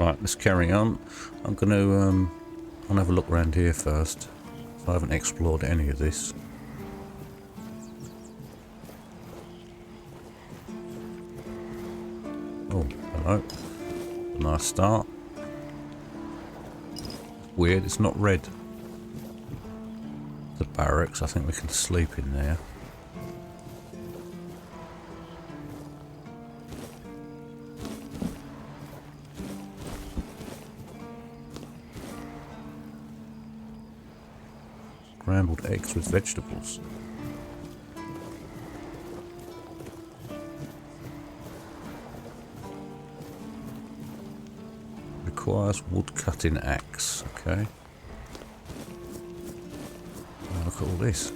Right, let's carry on. I'm going to I'll have a look around here first. I haven't explored any of this. Oh, hello. A nice start. Weird, it's not red. The barracks, I think we can sleep in there. Scrambled eggs with vegetables. Requires wood cutting axe. Okay. Oh, look at all this.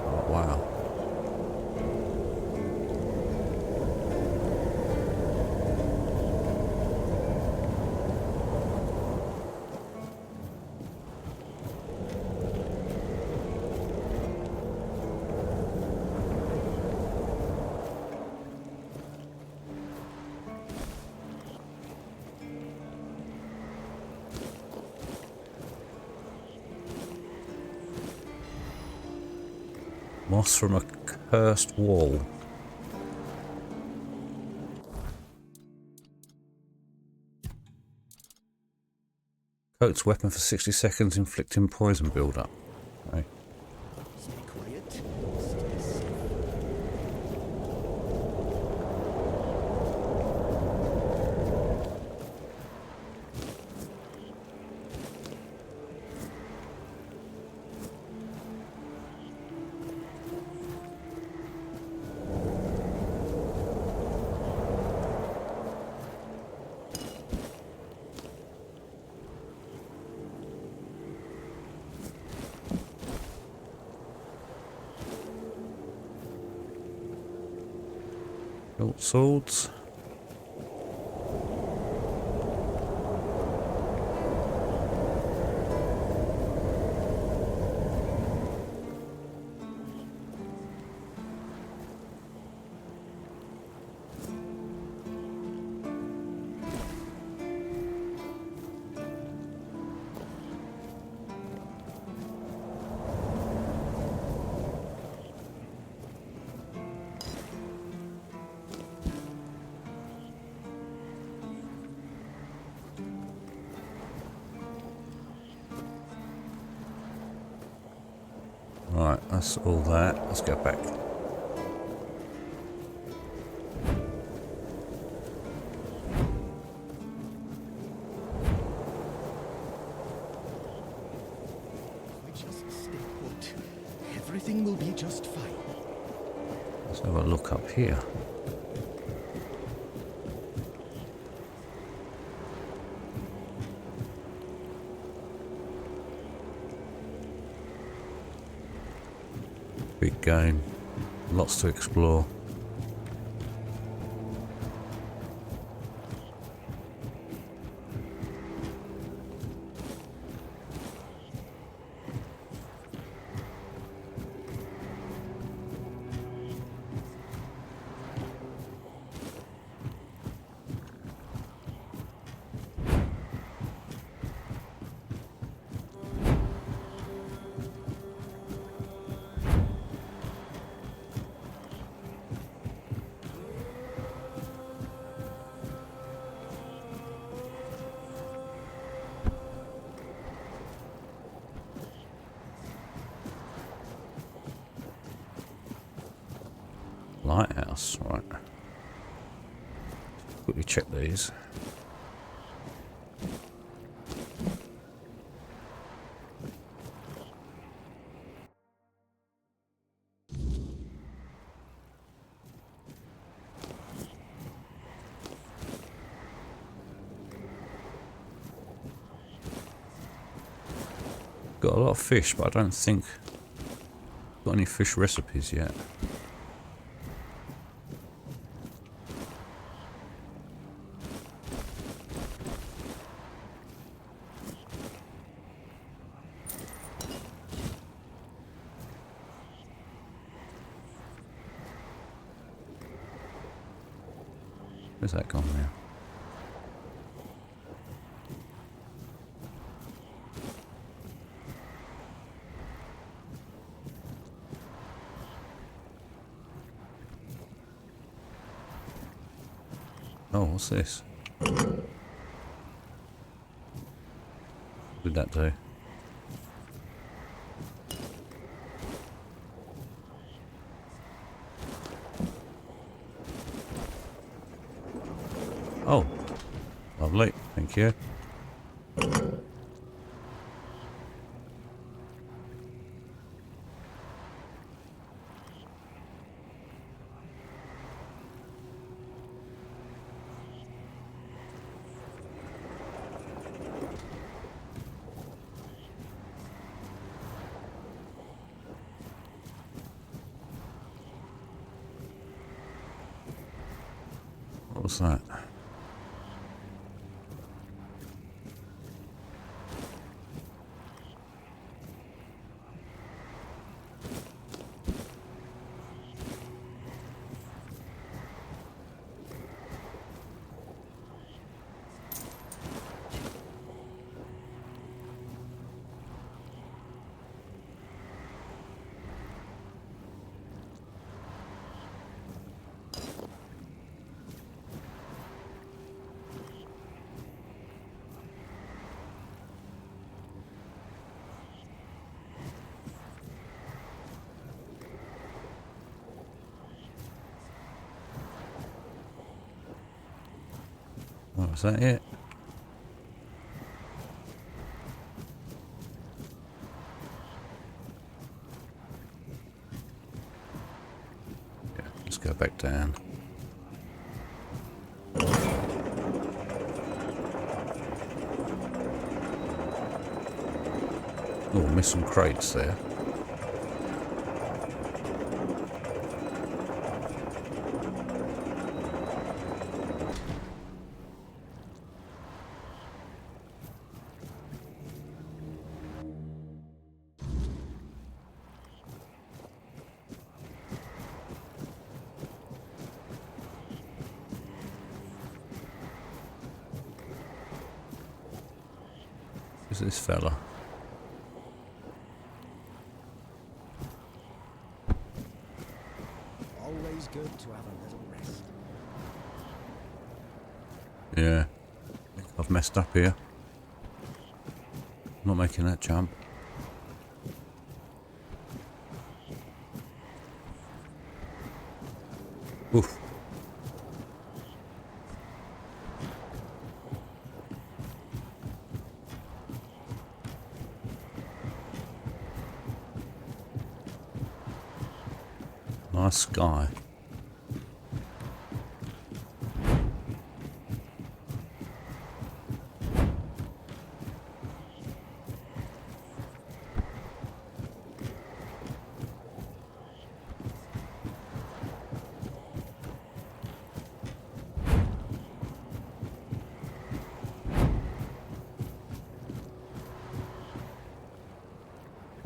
Oh, wow. Moss from a cursed wall. Coats weapon for 60 seconds, inflicting poison build-up. Okay. Short swords. Right, that's all that. Let's go back. Just stay put. Everything will be just fine. Let's have a look up here. Big game. Lots to explore. Lighthouse, right. Quickly check these. Got a lot of fish, but I don't think got any fish recipes yet. Where's that gone now? Oh, what's this? What did that do? Oh, lovely, thank you. What was that? Oh, was that it? Yeah, let's go back down. Oh, missed some crates there. Who's this fella? Always good to have a little rest. Yeah, I think I've messed up here. Not making that jump. Oof. Nice sky.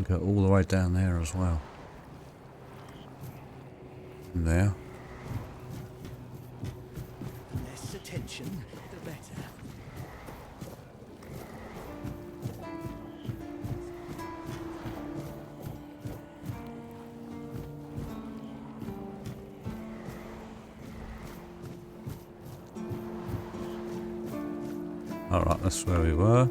Go all the way down there as well. And there. Less attention, the better. Alright, that's where we were.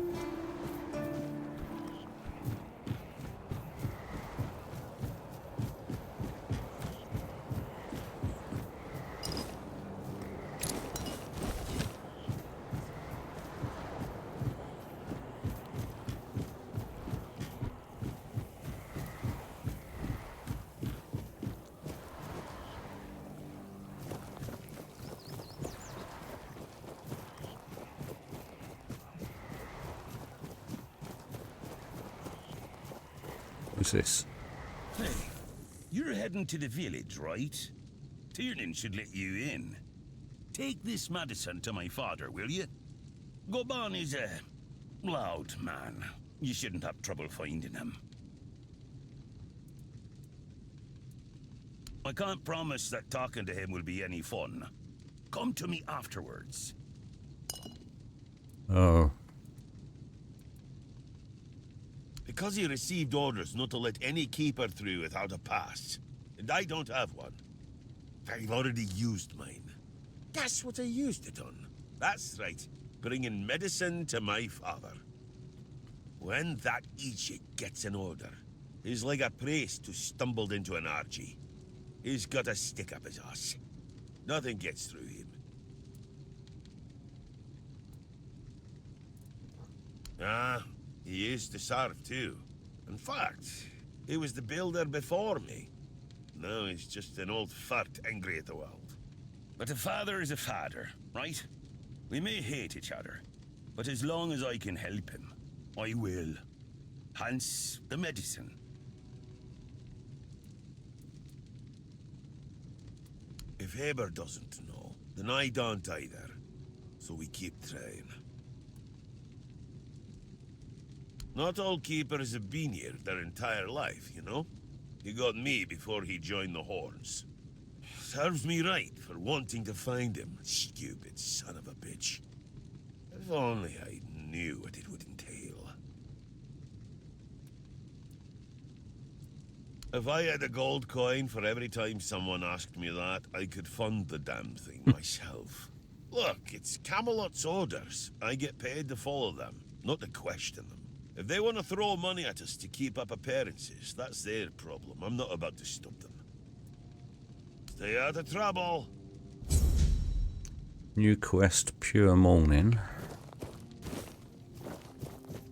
Who's this? Hey, you're heading to the village, right? Tiernan should let you in. Take this medicine to my father, will you? Goban is a loud man. You shouldn't have trouble finding him. I can't promise that talking to him will be any fun. Come to me afterwards. Oh. Because he received orders not to let any keeper through without a pass. And I don't have one. I've already used mine. Guess what I used it on? That's right. Bringing medicine to my father. When that Egypt gets an order, he's like a priest who stumbled into an orgy. He's got a stick up his ass. Nothing gets through him. Ah, he used to serve too. In fact, he was the builder before me. Now he's just an old fart angry at the world. But a father is a father, right? We may hate each other, but as long as I can help him, I will. Hence, the medicine. If Haber doesn't know, then I don't either. So we keep trying. Not all keepers have been here their entire life, you know? He got me before he joined the Horns. Serves me right for wanting to find him, stupid son of a bitch. If only I knew what it would entail. If I had a gold coin for every time someone asked me that, I could fund the damn thing myself. Look, it's Camelot's orders. I get paid to follow them, not to question them. If they want to throw money at us to keep up appearances, that's their problem. I'm not about to stop them. Stay out of trouble. New quest, Pure Morning.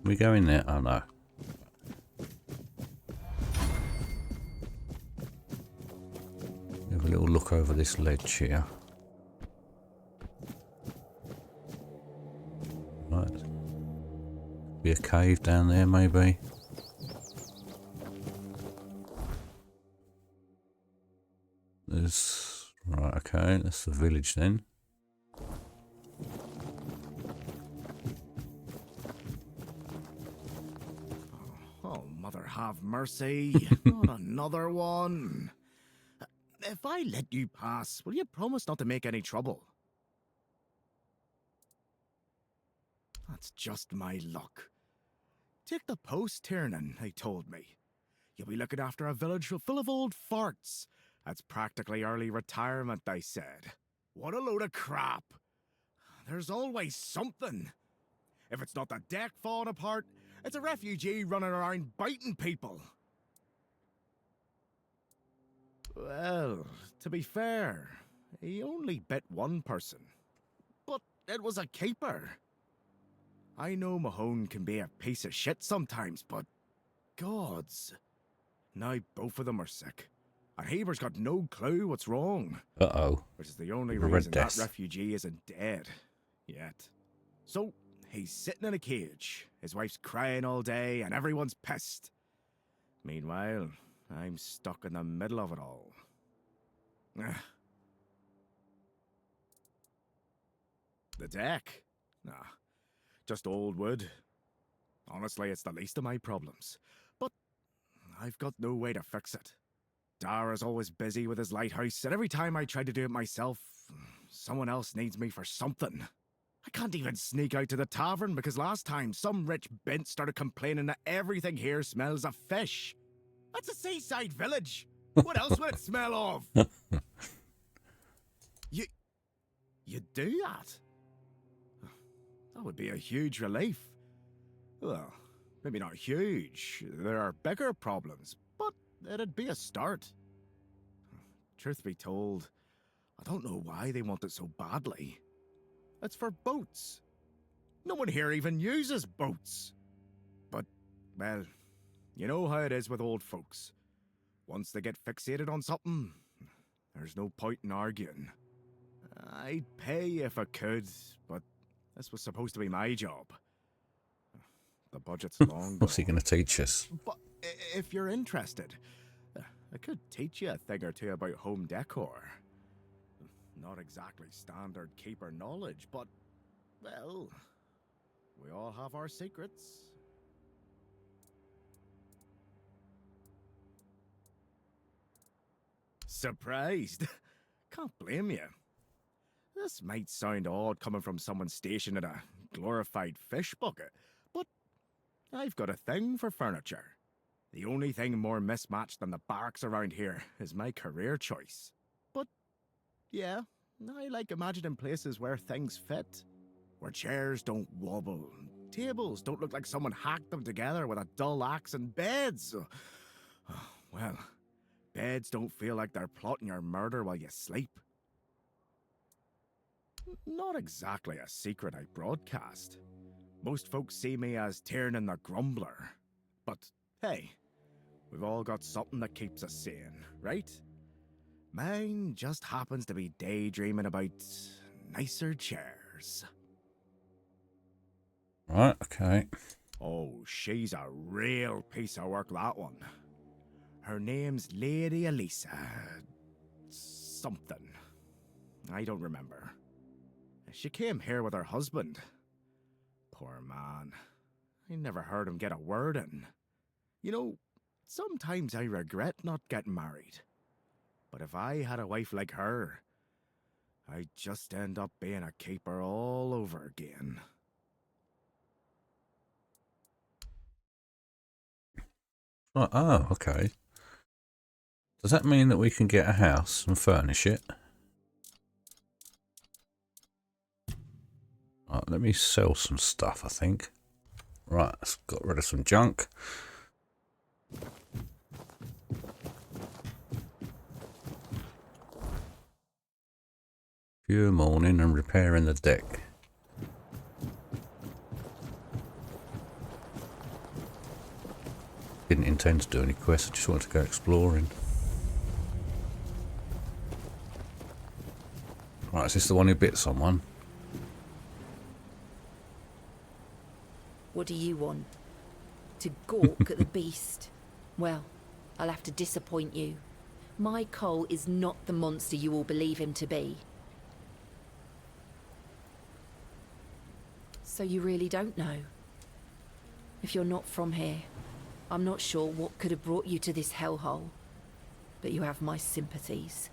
We go in there? Oh no. Have a little look over this ledge here. Right. Be a cave down there, maybe. There's... Right, okay, that's the village then. Oh, mother have mercy. Not another one. If I let you pass, will you promise not to make any trouble? That's just my luck. Take the post, Tiernan, they told me. You'll be looking after a village full of old farts. That's practically early retirement, they said. What a load of crap. There's always something. If it's not the deck falling apart, it's a refugee running around biting people. Well, to be fair, he only bit one person. But it was a keeper. I know Mahone can be a piece of shit sometimes, but... gods. Now both of them are sick. And Haber's got no clue what's wrong. Uh-oh. Which is the only Red reason death. that refugee isn't dead. Yet. So, he's sitting in a cage. His wife's crying all day, and everyone's pissed. Meanwhile, I'm stuck in the middle of it all. Ugh. The deck? Nah. Just old wood. Honestly, it's the least of my problems. But I've got no way to fix it. Dara's always busy with his lighthouse, and every time I try to do it myself, someone else needs me for something. I can't even sneak out to the tavern because last time some rich bint started complaining that everything here smells of fish. That's a seaside village. What else would it smell of? You do that? That would be a huge relief. Well, maybe not huge. There are bigger problems, but it'd be a start. Truth be told, I don't know why they want it so badly. It's for boats. No one here even uses boats. But, well, you know how it is with old folks. Once they get fixated on something, there's no point in arguing. I'd pay if I could, but this was supposed to be my job. The budget's long What's he gone. going to teach us? But if you're interested, I could teach you a thing or two about home decor. Not exactly standard keeper knowledge, but, well, we all have our secrets. Surprised? Can't blame you. This might sound odd coming from someone stationed in a glorified fish bucket, but I've got a thing for furniture. The only thing more mismatched than the barracks around here is my career choice. But, yeah, I like imagining places where things fit. Where chairs don't wobble, tables don't look like someone hacked them together with a dull axe, and beds, well, beds don't feel like they're plotting your murder while you sleep. Not exactly a secret I broadcast. Most folks see me as Tiernan the Grumbler. But, hey, we've all got something that keeps us sane, right? Mine just happens to be daydreaming about nicer chairs. Right, okay. Oh, she's a real piece of work, that one. Her name's Lady Alisa. Something. I don't remember. She came here with her husband. Poor man. I never heard him get a word in. You know, sometimes I regret not getting married. But if I had a wife like her, I'd just end up being a keeper all over again. Oh, okay. Does that mean that we can get a house and furnish it? Right, let me sell some stuff, I think. Right, let's got rid of some junk. Pure morning and repairing the deck. Didn't intend to do any quests, I just wanted to go exploring. Right, is this the one who bit someone? What do you want? To gawk at the beast? Well, I'll have to disappoint you. My Cole is not the monster you all believe him to be. So you really don't know? If you're not from here, I'm not sure what could have brought you to this hellhole, but you have my sympathies.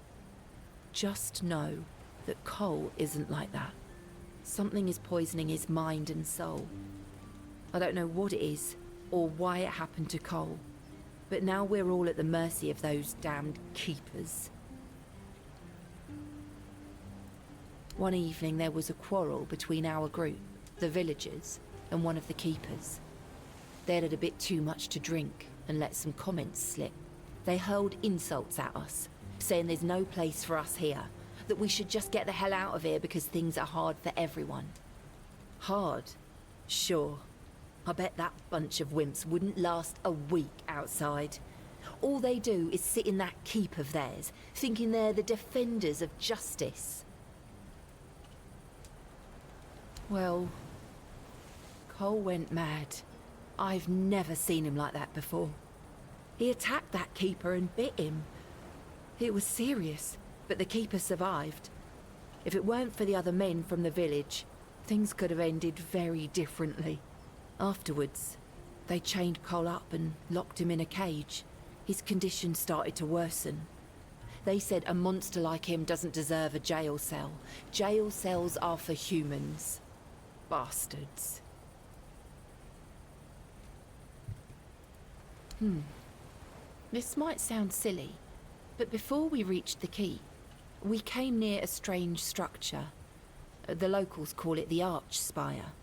Just know that Cole isn't like that. Something is poisoning his mind and soul. I don't know what it is, or why it happened to Cole, but now we're all at the mercy of those damned keepers. One evening there was a quarrel between our group, the villagers, and one of the keepers. They'd had a bit too much to drink and let some comments slip. They hurled insults at us, saying there's no place for us here, that we should just get the hell out of here because things are hard for everyone. Hard? Sure. I bet that bunch of wimps wouldn't last a week outside. All they do is sit in that keep of theirs, thinking they're the defenders of justice. Well, Cole went mad. I've never seen him like that before. He attacked that keeper and bit him. It was serious, but the keeper survived. If it weren't for the other men from the village, things could have ended very differently. Afterwards, they chained Cole up and locked him in a cage. His condition started to worsen. They said a monster like him doesn't deserve a jail cell. Jail cells are for humans. Bastards. This might sound silly, but before we reached the keep, we came near a strange structure. The locals call it the Arch Spire.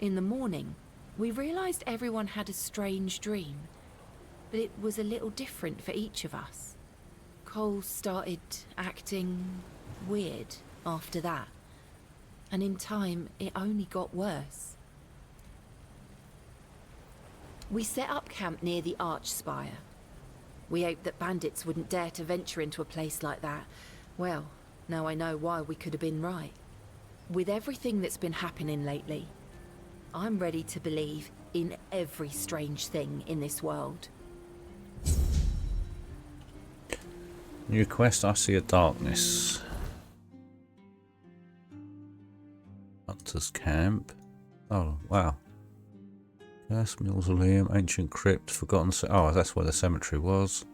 In the morning, we realized everyone had a strange dream, but it was a little different for each of us. Cole started acting weird after that, and in time, it only got worse. We set up camp near the Arch Spire. We hoped that bandits wouldn't dare to venture into a place like that. Well, now I know why we could have been right. With everything that's been happening lately, I'm ready to believe in every strange thing in this world. New quest, I see a darkness. Hunter's camp. Oh, wow. Cursed mausoleum, ancient crypt, forgotten. Oh, that's where the cemetery was.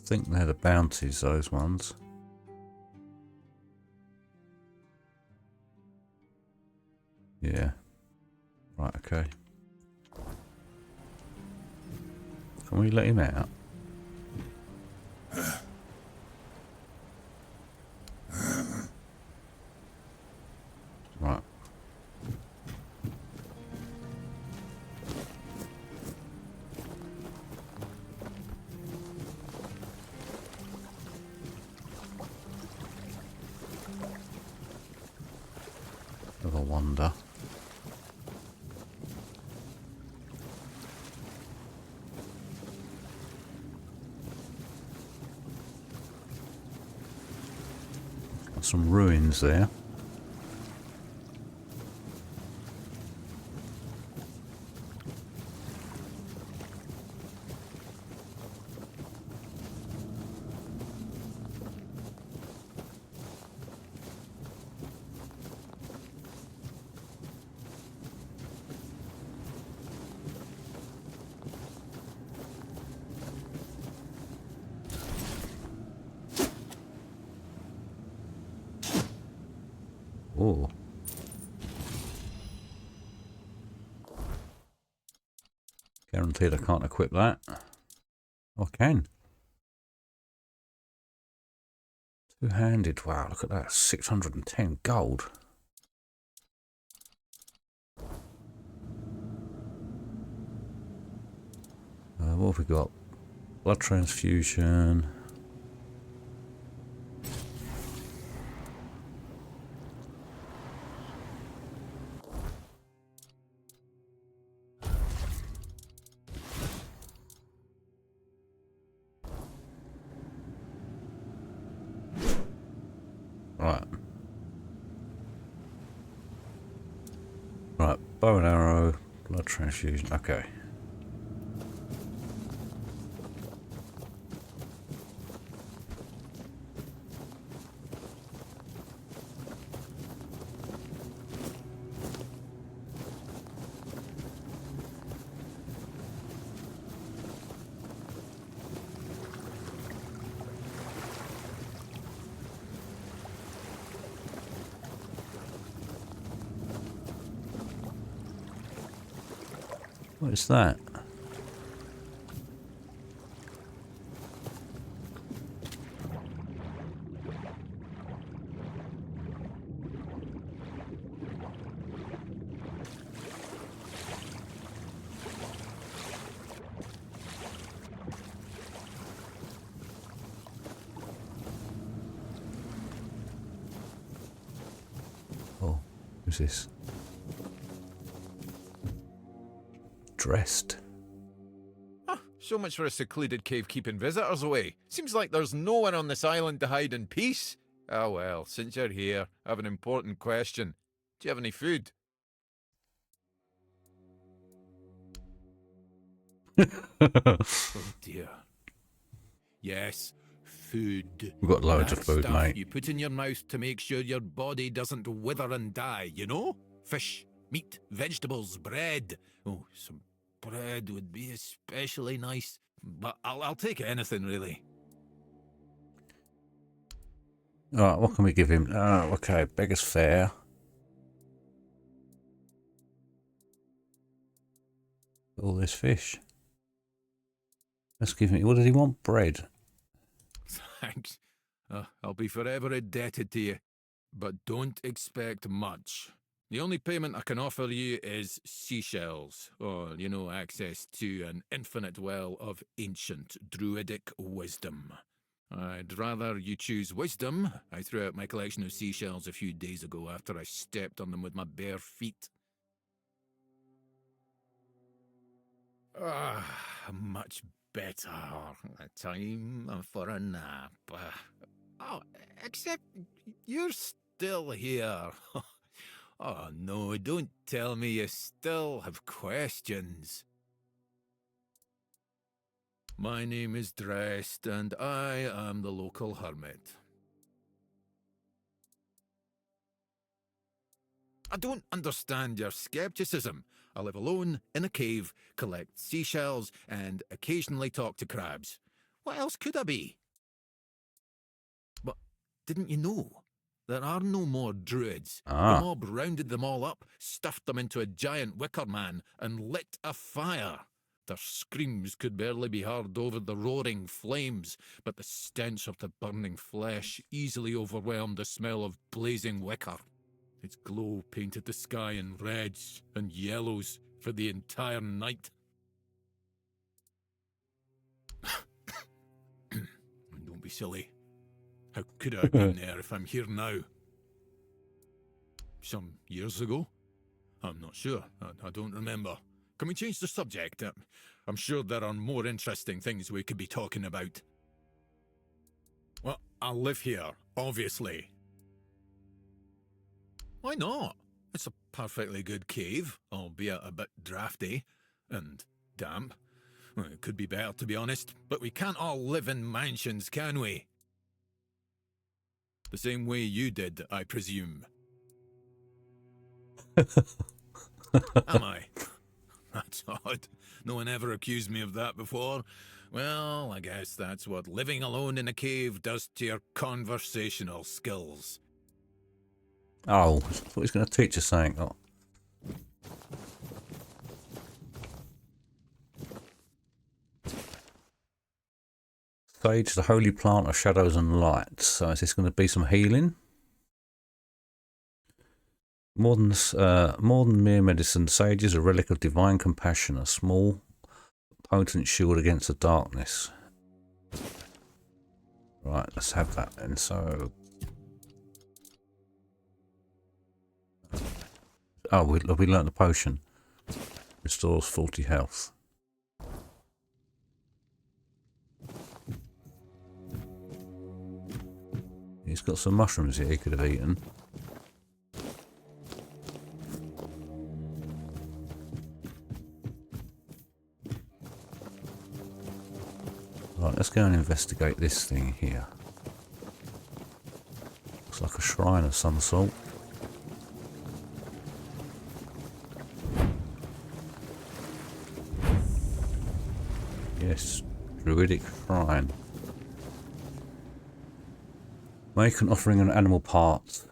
think they're the bounties, those ones. Yeah. Right, okay. Can we let him out? Right. Have a wander. Got some ruins there. Oh. Guaranteed I can't equip that. Oh, I can. Two-handed. Wow, look at that. 610 gold. What have we got? Blood transfusion. Right. Right, bow and arrow, blood transfusion, okay. What is that? Oh, who's this? Drest. Huh, so much for a secluded cave keeping visitors away. Seems like there's no one on this island to hide in peace. Ah well, since you're here, I have an important question. Do you have any food? Oh dear. Yes, food. We've got loads That of food, stuff mate. you put in your mouth to make sure your body doesn't wither and die, you know? Fish, meat, vegetables, bread. Oh, some bread would be especially nice. But I'll take anything, really. Alright, what can we give him? Oh, okay, beggar's fare. All this fish. Let's give him. What does he want? Bread. Thanks. I'll be forever indebted to you. But don't expect much. The only payment I can offer you is seashells, or, you know, access to an infinite well of ancient druidic wisdom. I'd rather you choose wisdom. I threw out my collection of seashells a few days ago after I stepped on them with my bare feet. Much better. Time for a nap. Oh, except you're still here. Oh no, don't tell me you still have questions. My name is Drest, and I am the local hermit. I don't understand your skepticism. I live alone, in a cave, collect seashells, and occasionally talk to crabs. What else could I be? But didn't you know? There are no more druids. The mob rounded them all up, stuffed them into a giant wicker man, and lit a fire. Their screams could barely be heard over the roaring flames, but the stench of the burning flesh easily overwhelmed the smell of blazing wicker. Its glow painted the sky in reds and yellows for the entire night. Don't be silly. How could I have been there if I'm here now? Some years ago? I'm not sure. I don't remember. Can we change the subject? I'm sure there are more interesting things we could be talking about. Well, I live here, obviously. Why not? It's a perfectly good cave, albeit a bit drafty and damp. Well, it could be better, to be honest, but we can't all live in mansions, can we? The same way you did, I presume. Am I? That's odd. No one ever accused me of that before. Well, I guess that's what living alone in a cave does to your conversational skills. Oh, I thought he was going to teach us something. Oh. Sage, the holy plant of shadows and light. So is this going to be some healing? More than mere medicine, sage is a relic of divine compassion, a small, potent shield against the darkness. Right, let's have that then. So, oh, we learnt the potion. Restores 40 health. He's got some mushrooms here he could have eaten. Right, let's go and investigate this thing here. Looks like a shrine of some sort. Yes, Druidic Shrine. Make an offering on animal parts.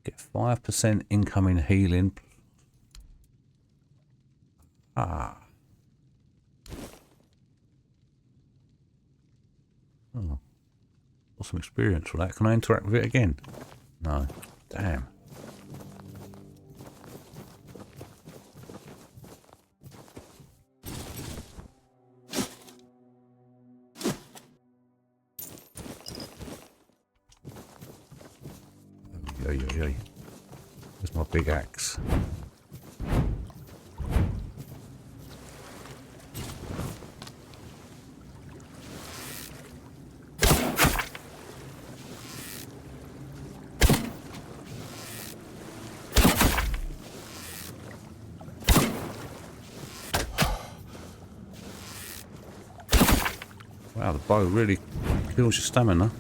Get 5% incoming healing. Ah. Oh. Got some experience for that. Can I interact with it again? No. Damn. There's my big axe. Wow, the bow really kills your stamina.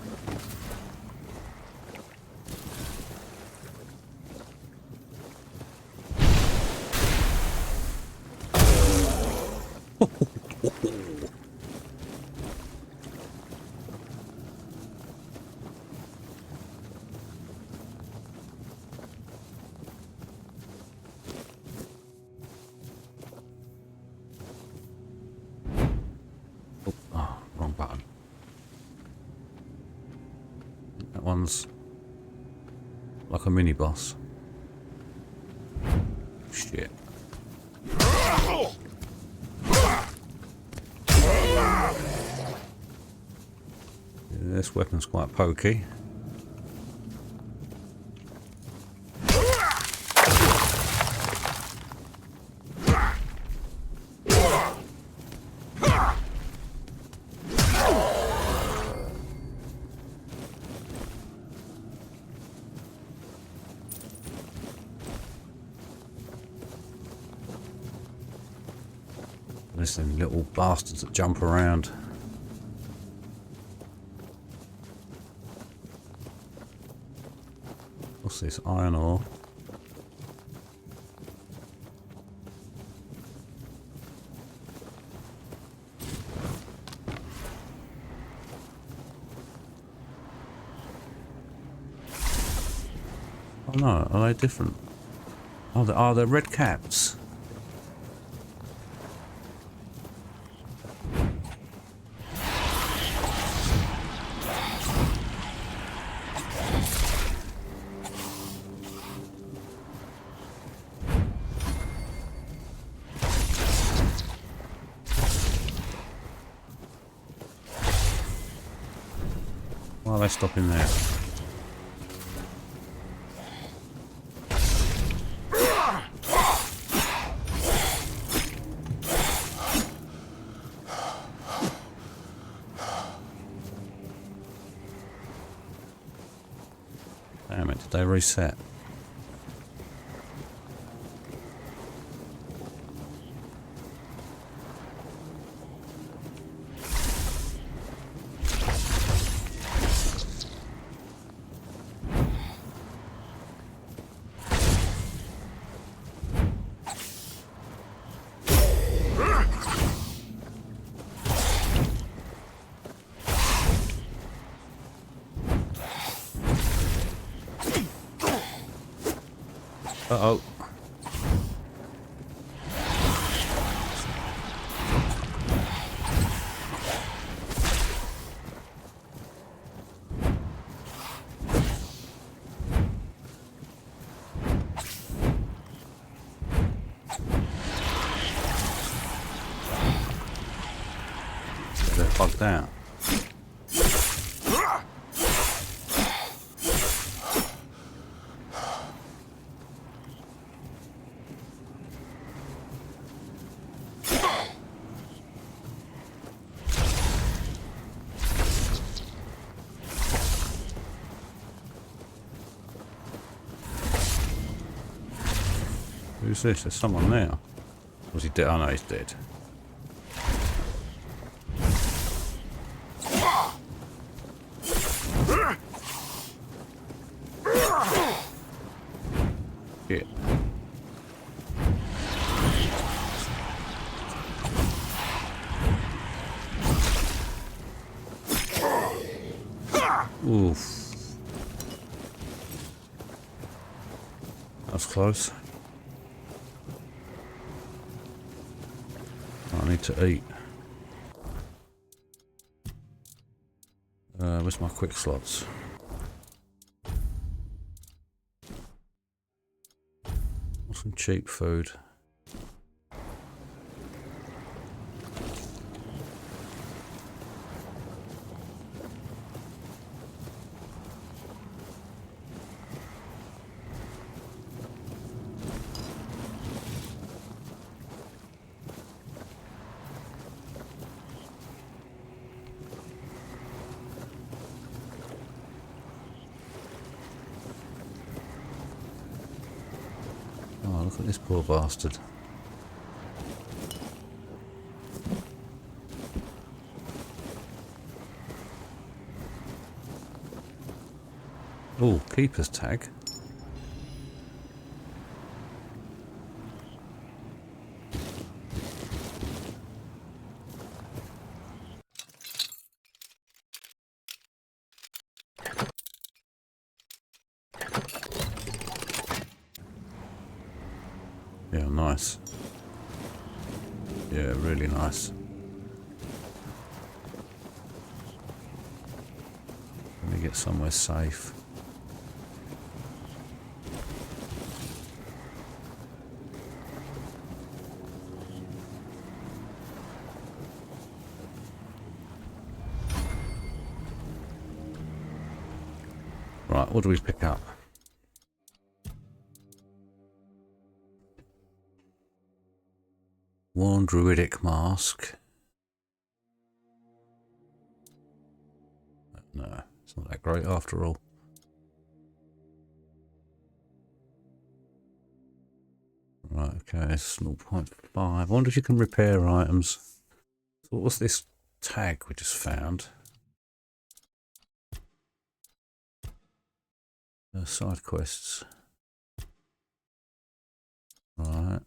One's like a mini boss. Shit. Yeah, this weapon's quite pokey. Them little bastards that jump around. What's this? Iron ore. Oh no, are they different? Oh, they're Redcaps. Why are they stopping there? Damn it, did they reset? Uh-oh. They're bugged out. Who's this? There's someone there. Was he dead? Oh no, he's dead. Shit. Oof. That was close. I need to eat. Where's my quick slots? Want some cheap food. Oh, look at this poor bastard. Oh, keeper's tag. Yeah, nice. Yeah, really nice. Let me get somewhere safe. Right, what do we pick up? Worn Druidic mask. No, it's not that great after all. Right, okay, it's 0.5. I wonder if you can repair items. So what was this tag we just found? Side quests. Right.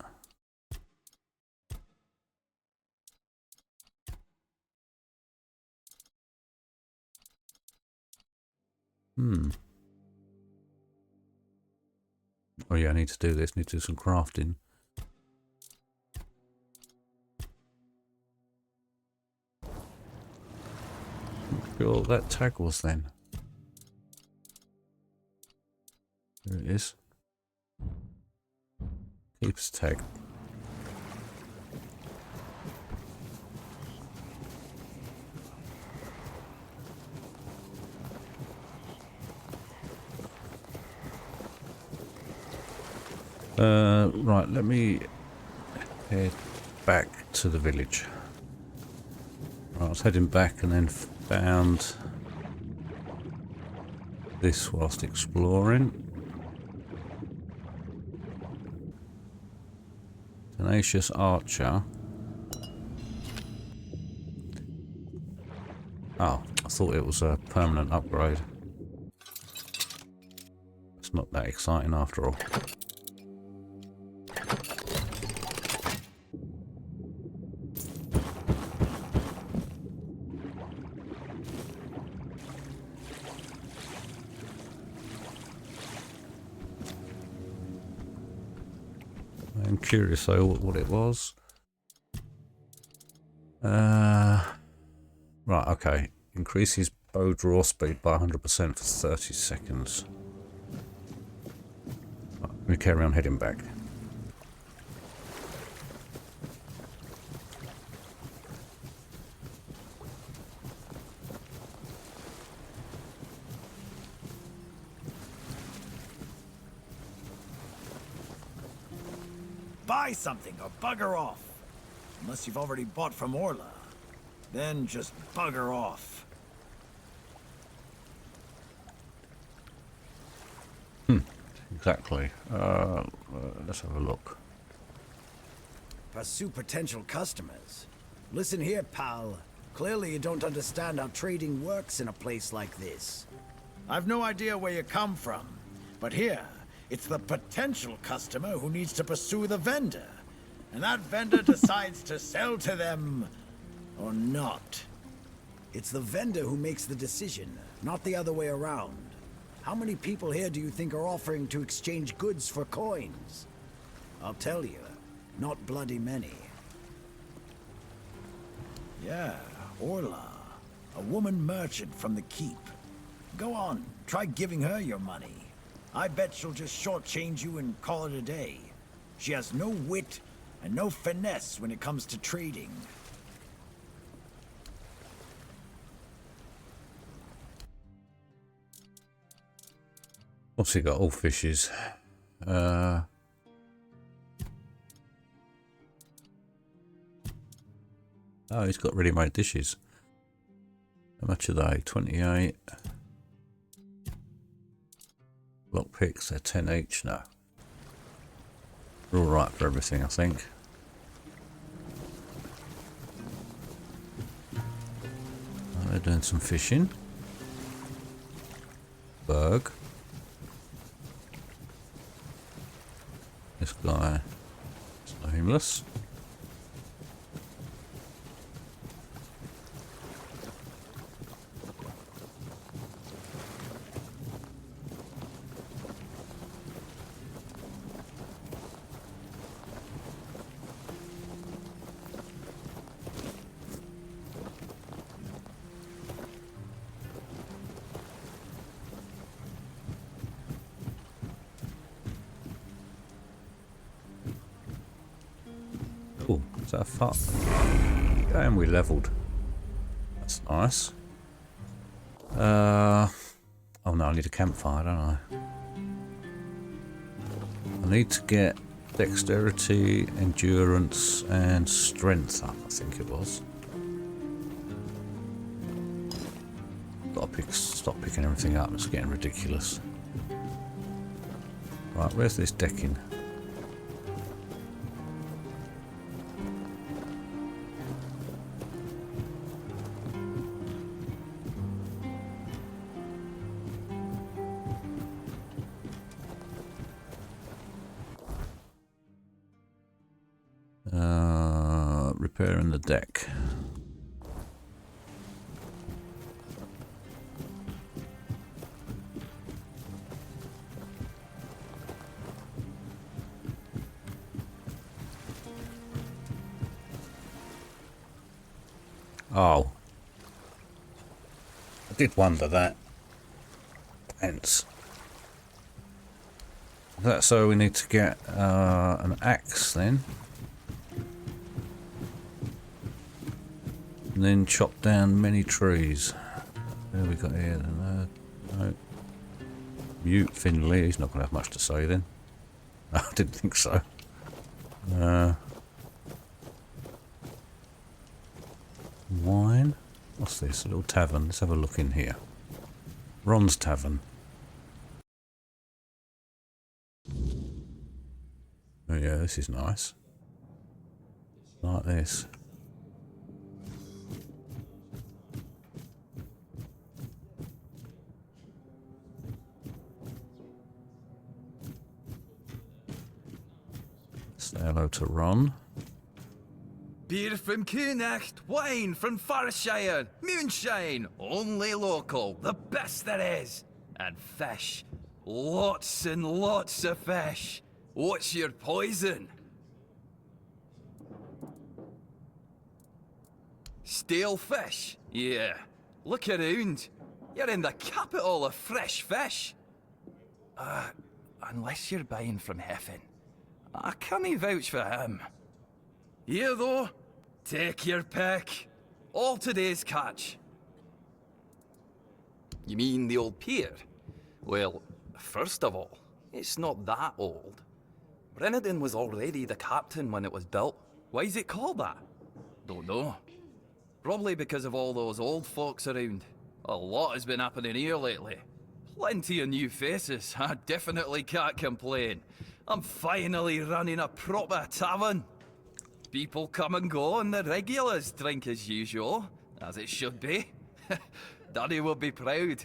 Hmm. Oh yeah, I need to do this. Need to do some crafting. Not sure what that tag was then. There it is. Keeper's tag. Right, let me head back to the village. Right, I was heading back and then found this whilst exploring. Tenacious Archer. Oh, I thought it was a permanent upgrade. It's not that exciting after all. I'm curious though what it was. Right, okay. Increases bow draw speed by 100% for 30 seconds. Right, let me carry on heading back. Buy something or bugger off. Unless you've already bought from Orla. Then just bugger off. Exactly. Let's have a look. Pursue potential customers. Listen here, pal. Clearly you don't understand how trading works in a place like this. I've no idea where you come from, but here, it's the potential customer who needs to pursue the vendor. And that vendor decides to sell to them or not. It's the vendor who makes the decision, not the other way around. How many people here do you think are offering to exchange goods for coins? I'll tell you, not bloody many. Yeah, Orla, a woman merchant from the keep. Go on, try giving her your money. I bet she'll just shortchange you and call it a day. She has no wit and no finesse when it comes to trading. What's he got? All fishes. Oh, he's got ready-made dishes. How much are they? 28. Lockpicks, they're 10 each. No. We're alright for everything, I think. They're doing some fishing. Berg. This guy is nameless. Cool. Is that a fuck? And we leveled. That's nice. Oh no, I need a campfire, don't I? I need to get dexterity, endurance, and strength up, I think it was. Gotta stop picking everything up, it's getting ridiculous. Right, where's this decking? Repairing the deck. Oh. I did wonder that. Hence. So we need to get an axe then. And then chop down many trees. What have we got here? No. Mute Finley, he's not going to have much to say then. I didn't think so. Wine? What's this? A little tavern. Let's have a look in here. Ron's Tavern. Oh yeah, this is nice. Like this. Say hello to Ron. Beer from Kunacht, wine from Farshire, moonshine, only local, the best there is. And fish, lots and lots of fish. What's your poison? Stale fish? Yeah. Look around. You're in the capital of fresh fish. Unless you're buying from Hefin. I can't vouch for him. Here though, take your pick. All today's catch. You mean the old pier? Well, first of all, it's not that old. Brennan was already the captain when it was built. Why is it called that? Don't know. Probably because of all those old folks around. A lot has been happening here lately. Plenty of new faces. I definitely can't complain. I'm finally running a proper tavern. People come and go and the regulars drink as usual, as it should be. Daddy will be proud.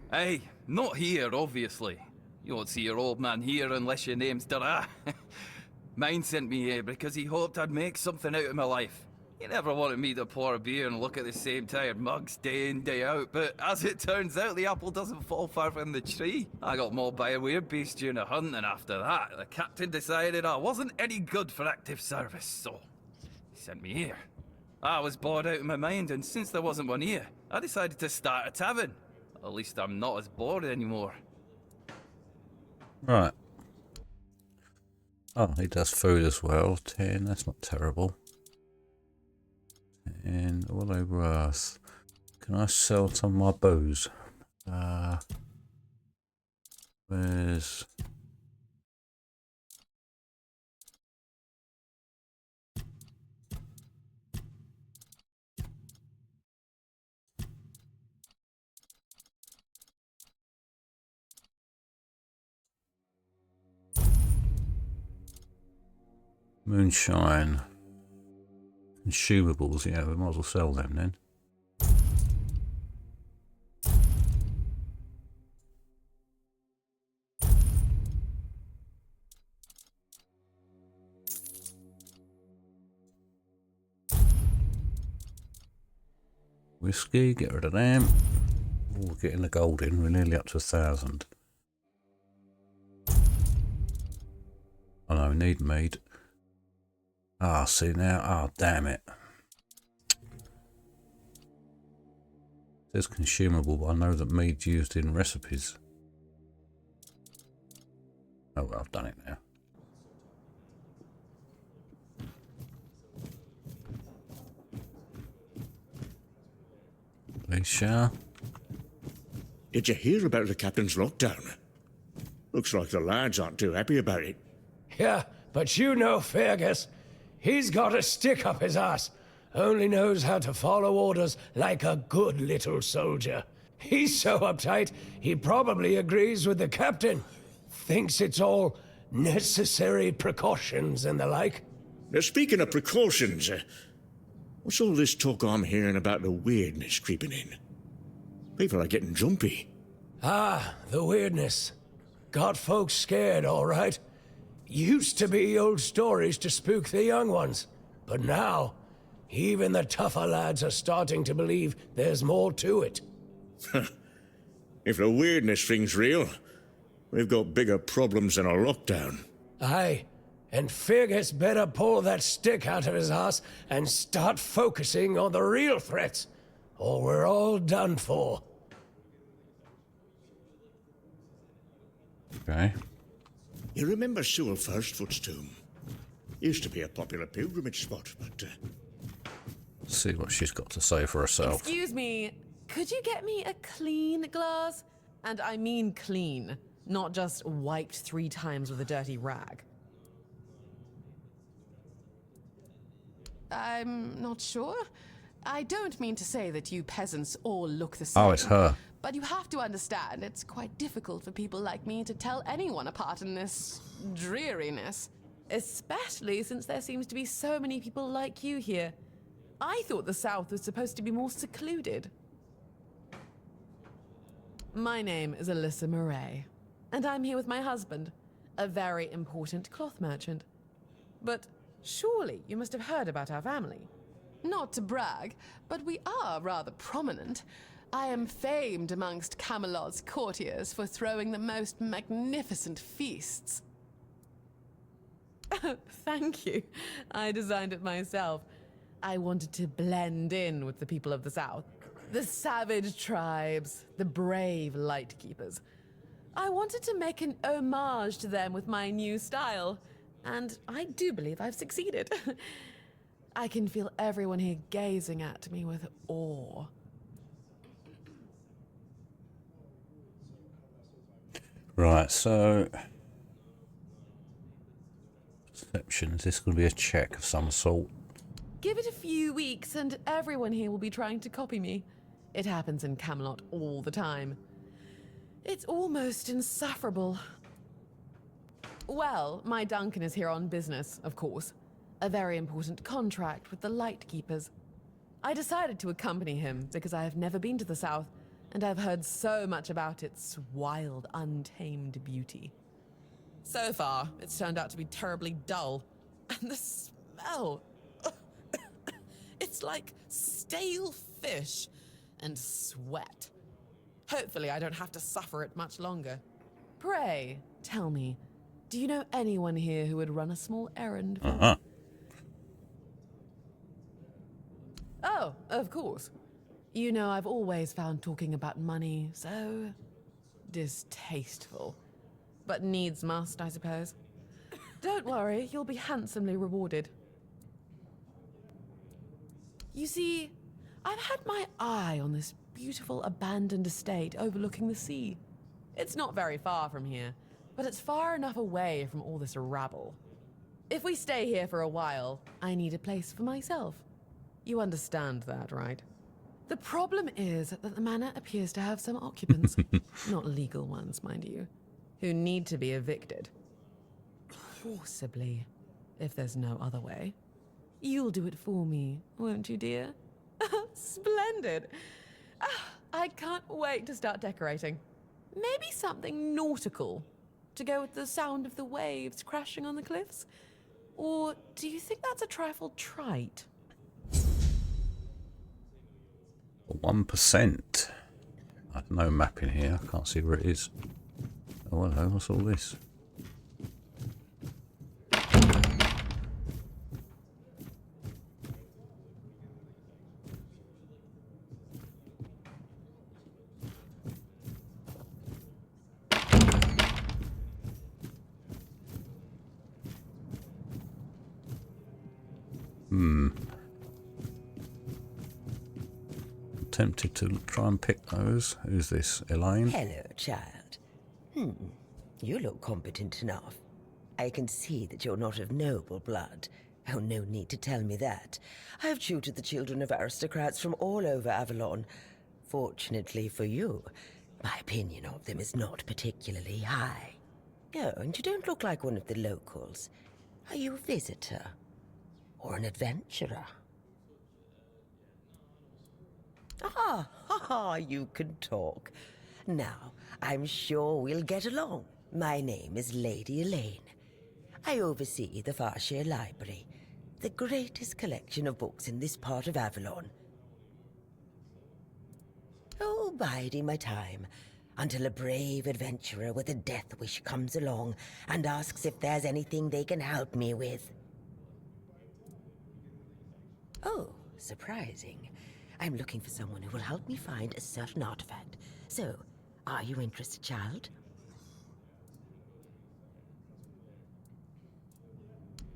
Hey, not here, obviously. You won't see your old man here unless your name's Daragh. Mine sent me here because he hoped I'd make something out of my life. He never wanted me to pour a beer and look at the same tired mugs day in, day out, but as it turns out, the apple doesn't fall far from the tree. I got mauled by a weird beast during a hunt, and after that, the captain decided I wasn't any good for active service, so he sent me here. I was bored out of my mind, and since there wasn't one here, I decided to start a tavern. At least I'm not as bored anymore. Right. Oh, he does food as well. 10, that's not terrible. And what are they worth? Can I sell some of my bows? Where's... Moonshine. Consumables, yeah, we might as well sell them then. Whiskey, get rid of them. Oh, we're getting the gold in, we're nearly up to 1,000. Oh no, we need mead. Ah, see now, ah, damn it. It says consumable, but I know that mead's used in recipes. Oh well, I've done it now. Alisa. Did you hear about the captain's lockdown? Looks like the lads aren't too happy about it. Yeah, but you know Fergus. He's got a stick up his ass. Only knows how to follow orders like a good little soldier. He's so uptight, he probably agrees with the captain. Thinks it's all necessary precautions and the like. Now, speaking of precautions, what's all this talk I'm hearing about the weirdness creeping in? People are getting jumpy. Ah, the weirdness. Got folks scared, all right. Used to be old stories to spook the young ones. But now, even the tougher lads are starting to believe there's more to it. If the weirdness thing's real, we've got bigger problems than a lockdown. Aye, And Fergus better pull that stick out of his ass and start focusing on the real threats, or we're all done for. Okay. You remember Sewell Firstfoot's tomb? Used to be a popular pilgrimage spot, but Let's see what she's got to say for herself. Excuse me, could you get me a clean glass? And I mean clean, not just wiped 3 times with a dirty rag. I'm not sure. I don't mean to say that you peasants all look the same. Oh, it's her. But you have to understand, it's quite difficult for people like me to tell anyone apart in this dreariness. Especially since there seems to be so many people like you here. I thought the South was supposed to be more secluded. My name is Alisa Murray, and I'm here with my husband, a very important cloth merchant. But surely you must have heard about our family. Not to brag, but we are rather prominent. I am famed amongst Camelot's courtiers for throwing the most magnificent feasts. Thank you. I designed it myself. I wanted to blend in with the people of the South. The savage tribes, the brave lightkeepers. I wanted to make an homage to them with my new style, and I do believe I've succeeded. I can feel everyone here gazing at me with awe. Right, so... Perception, is this going to be a check of some sort? Give it a few weeks and everyone here will be trying to copy me. It happens in Camelot all the time. It's almost insufferable. Well, my Duncan is here on business, of course. A very important contract with the Lightkeepers. I decided to accompany him because I have never been to the South, and I've heard so much about its wild, untamed beauty. So far, it's turned out to be terribly dull. And the smell... It's like stale fish and sweat. Hopefully I don't have to suffer it much longer. Pray, tell me, do you know anyone here who would run a small errand for me? Oh, of course. You know, I've always found talking about money so distasteful. But needs must, I suppose. Don't worry, you'll be handsomely rewarded. You see, I've had my eye on this beautiful abandoned estate overlooking the sea. It's not very far from here, but it's far enough away from all this rabble. If we stay here for a while, I need a place for myself. You understand that, right? The problem is that the manor appears to have some occupants, not legal ones, mind you, who need to be evicted. Forcibly, if there's no other way. You'll do it for me, won't you, dear? Splendid! I can't wait to start decorating. Maybe something nautical, to go with the sound of the waves crashing on the cliffs? Or do you think that's a trifle trite? 1%. I've no map in here. I can't see where it is. Oh, hello. What's all this? Tempted to try and pick those. Who's this? Elaine? Hello, child. You look competent enough. I can see that you're not of noble blood. Oh, no need to tell me that. I've tutored the children of aristocrats from all over Avalon. Fortunately for you, my opinion of them is not particularly high. Oh, and you don't look like one of the locals. Are you a visitor? Or an adventurer? You can talk. Now, I'm sure we'll get along. My name is Lady Elaine. I oversee the Farshire Library, the greatest collection of books in this part of Avalon. Oh, biding my time, until a brave adventurer with a death wish comes along and asks if there's anything they can help me with. Oh, surprising. I'm looking for someone who will help me find a certain artifact. So, are you interested, child?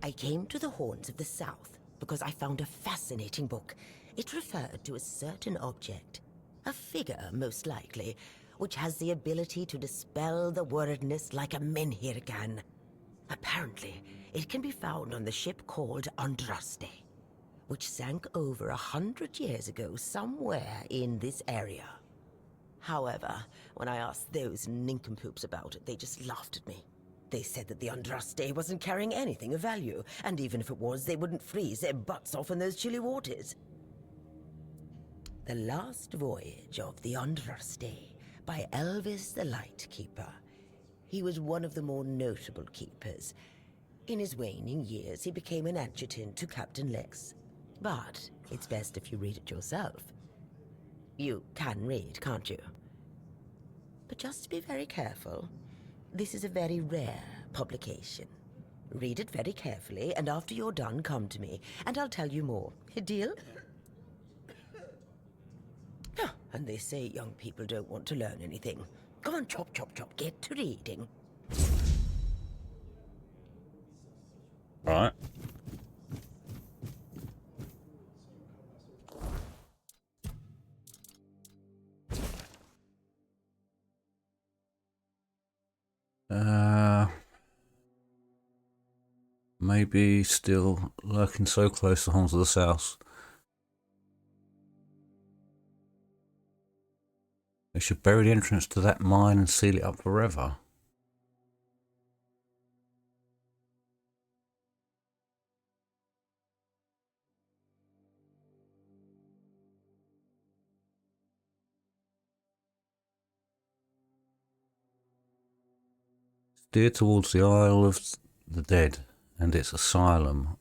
I came to the Horns of the South because I found a fascinating book. It referred to a certain object, a figure most likely, which has the ability to dispel the wordness like a menhir can. Apparently, it can be found on the ship called Andraste, which sank over 100 years ago somewhere in this area. However, when I asked those nincompoops about it, they just laughed at me. They said that the Andraste wasn't carrying anything of value, and even if it was, they wouldn't freeze their butts off in those chilly waters. The Last Voyage of the Andraste by Elvis the Lightkeeper. He was one of the more notable keepers. In his waning years, he became an adjutant to Captain Lex. But it's best if you read it yourself. You can read, can't you? But just be very careful. This is a very rare publication. Read it very carefully, and after you're done, come to me, and I'll tell you more. A deal? And they say young people don't want to learn anything. Come on, chop, chop, chop, get to reading. Right. Maybe still lurking so close to the Horns of the South. They should bury the entrance to that mine and seal it up forever. Steer towards the Isle of the Dead and its asylum.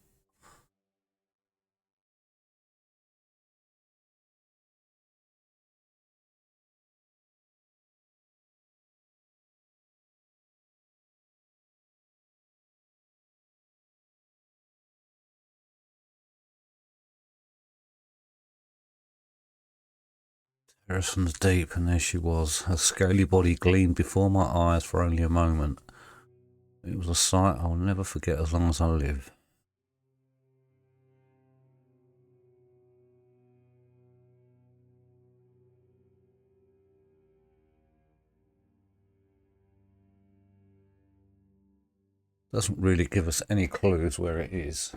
Terrace from the deep, and there she was. Her scaly body gleamed before my eyes for only a moment. It was a sight I'll never forget as long as I live. Doesn't really give us any clues where it is.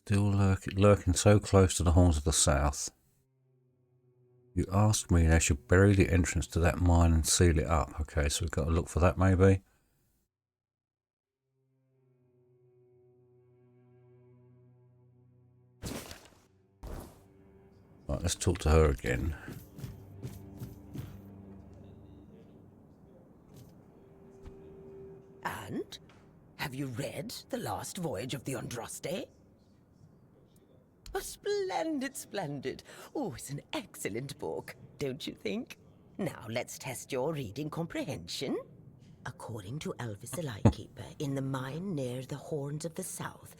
Still lurking so close to the Horns of the South. You asked me they should bury the entrance to that mine and seal it up. Okay, so we've got to look for that maybe. Right, let's talk to her again. And? Have you read The Last Voyage of the Andraste? Oh, splendid, splendid. Oh, it's an excellent book, don't you think? Now, let's test your reading comprehension. According to Elvis the Lightkeeper, in the mine near the Horns of the South,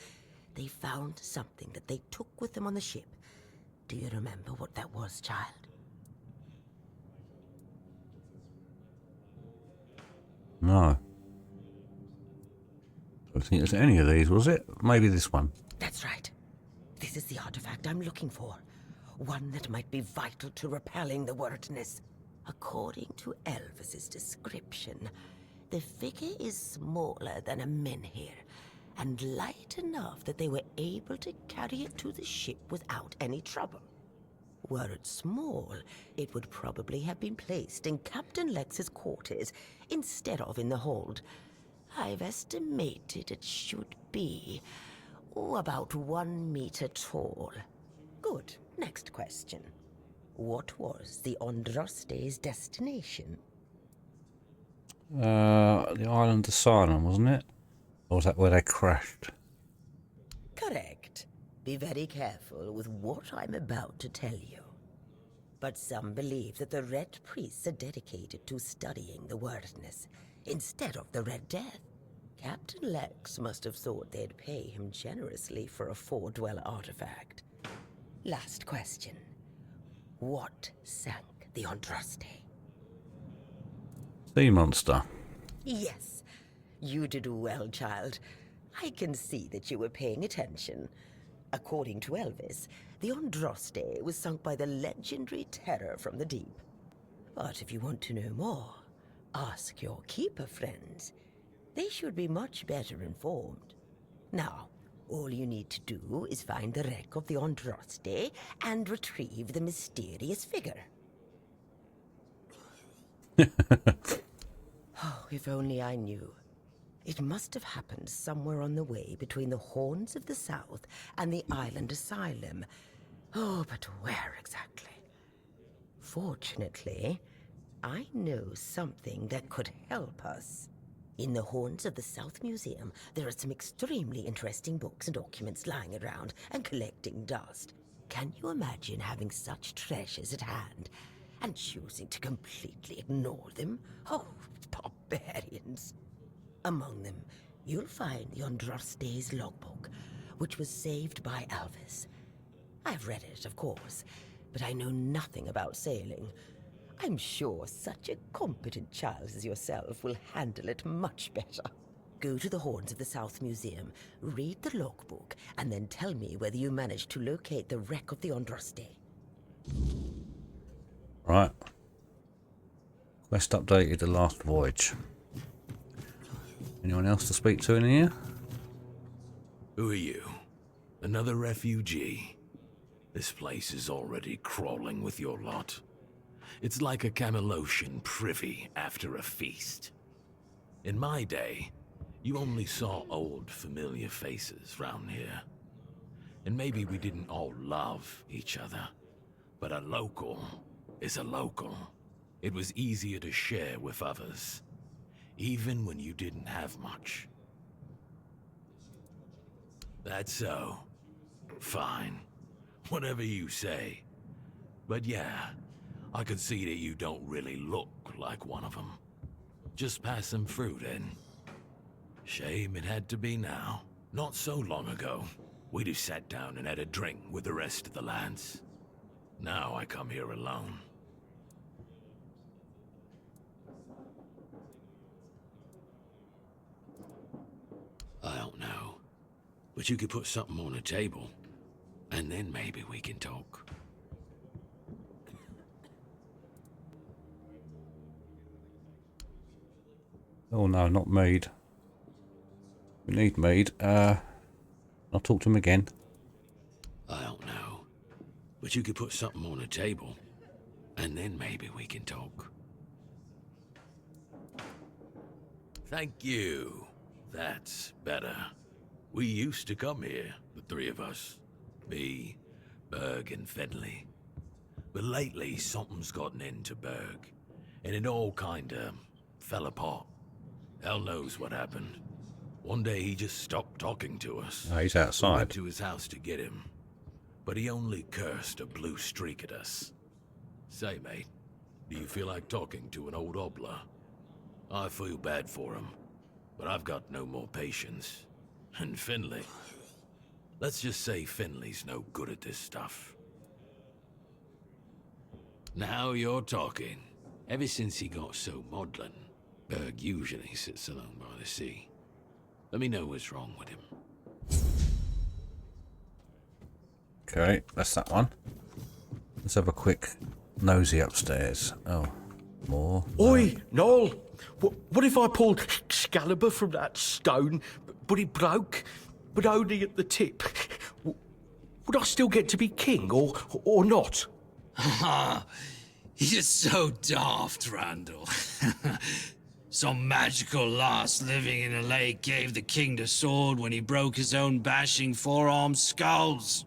they found something that they took with them on the ship. Do you remember what that was, child? No. I don't think it was any of these, was it? Maybe this one. That's right. This is the artifact I'm looking for. One that might be vital to repelling the wordness. According to Elvis's description, the figure is smaller than a menhir, and light enough that they were able to carry it to the ship without any trouble. Were it small, it would probably have been placed in Captain Lex's quarters instead of in the hold. I've estimated it should be about 1 meter tall. Good. Next question. What was the Andraste's destination? The island asylum, wasn't it? Or was that where they crashed? Correct. Be very careful with what I'm about to tell you. But some believe that the Red Priests are dedicated to studying the wordness instead of the Red Death. Captain Lex must have thought they'd pay him generously for a Four-Dweller artifact. Last question. What sank the Andraste? Sea monster. Yes, you did well, child. I can see that you were paying attention. According to Elvis, the Andraste was sunk by the legendary terror from the deep. But if you want to know more, ask your keeper friends. They should be much better informed. Now, all you need to do is find the wreck of the Andraste and retrieve the mysterious figure. Oh, if only I knew. It must have happened somewhere on the way between the Horns of the South and the Island Asylum. Oh, but where exactly? Fortunately, I know something that could help us. In the Horns of the South Museum, there are some extremely interesting books and documents lying around and collecting dust. Can you imagine having such treasures at hand and choosing to completely ignore them? Oh, barbarians. Among them, you'll find the Andraste's logbook, which was saved by Elvis. I've read it, of course, but I know nothing about sailing. I'm sure such a competent child as yourself will handle it much better. Go to the Horns of the South Museum, read the logbook, and then tell me whether you managed to locate the wreck of the Andraste. Right. Quest updated the last voyage. Anyone else to speak to in here? Who are you? Another refugee? This place is already crawling with your lot. It's like a Camelosian privy after a feast. In my day, you only saw old familiar faces round here. And maybe we didn't all love each other, but a local is a local. It was easier to share with others, even when you didn't have much. That's so. Fine. Whatever you say. But yeah, I could see that you don't really look like one of them. Just pass them through then. Shame it had to be now. Not so long ago, we'd have sat down and had a drink with the rest of the lads. Now I come here alone. I don't know. But you could put something on the table, and then maybe we can talk. Oh no, not mead. We need mead. I'll talk to him again. I don't know. But you could put something on the table, and then maybe we can talk. Thank you. That's better. We used to come here, the three of us. Me, Berg, and Fedley. But lately, something's gotten into Berg, and it all kinda fell apart. Hell knows what happened. One day he just stopped talking to us. Oh, he's We outside. went to his house to get him, but he only cursed a blue streak at us. Say, mate, do you feel like talking to an old obla? I feel bad for him, but I've got no more patience. And Finley. Let's just say Finley's no good at this stuff. Now you're talking. Ever since he got so maudlin, Berg usually sits alone by the sea. Let me know what's wrong with him. Okay, that's that one. Let's have a quick nosy upstairs. Oh, more. Oi, Noel! What if I pulled Excalibur from that stone, but it broke, but only at the tip? Would I still get to be king, or not? You're so daft, Randall. Some magical lass living in a lake gave the king the sword when he broke his own bashing forearm skulls.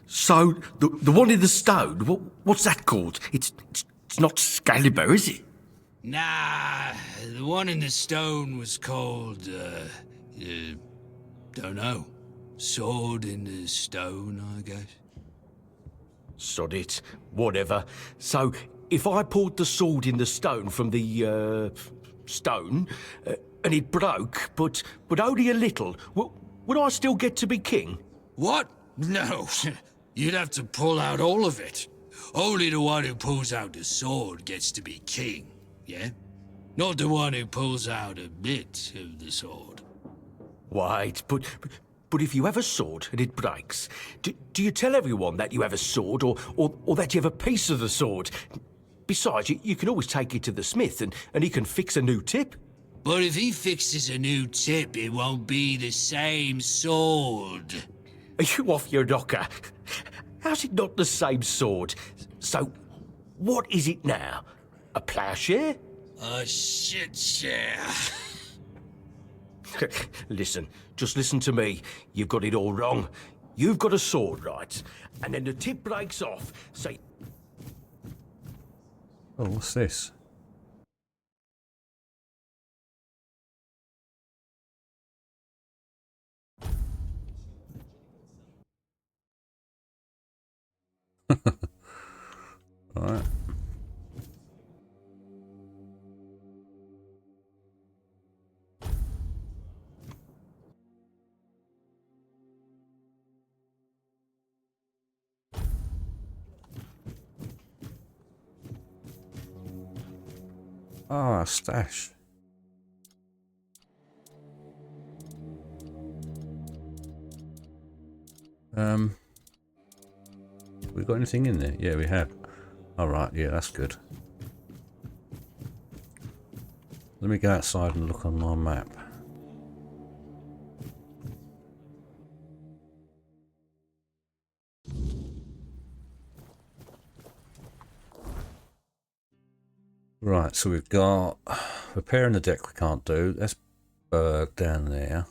So, the one in the stone, what's that called? It's not Excalibur, is it? Nah, the one in the stone was called, don't know. Sword in the stone, I guess. Sod it. Whatever. So, if I poured the sword in the stone from the, stone, and it broke, but only a little, would I still get to be king? What? No. You'd have to pull out all of it. Only the one who pulls out the sword gets to be king, yeah? Not the one who pulls out a bit of the sword. Wait, but if you have a sword and it breaks, do you tell everyone that you have a sword or that you have a piece of the sword? Besides, you can always take it to the smith and he can fix a new tip. But if he fixes a new tip, it won't be the same sword. Are you off your rocker? How's it not the same sword? So, what is it now? A ploughshare? A shit share. Listen, just listen to me. You've got it all wrong. You've got a sword, right? And then the tip breaks off. Say... Oh, what's this? Alright. Ah, stash. We got anything in there? Yeah, we have. Alright, yeah, that's good. Let me go outside and look on my map. Right, so we've got repairing the deck we can't do. That's Berg down there.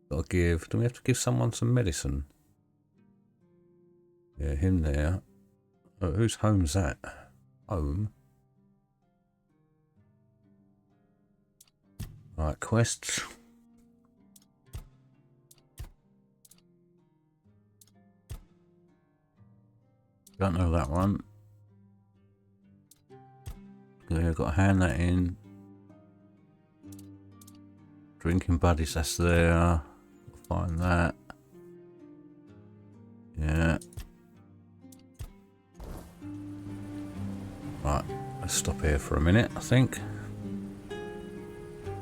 Got to give. Do we have to give someone some medicine? Yeah, him there. Oh, whose home's that? Home. Right, quests. Don't know that one. Yeah, got to hand that in. Drinking buddies, that's there. Find that. Yeah. Right, let's stop here for a minute, I think.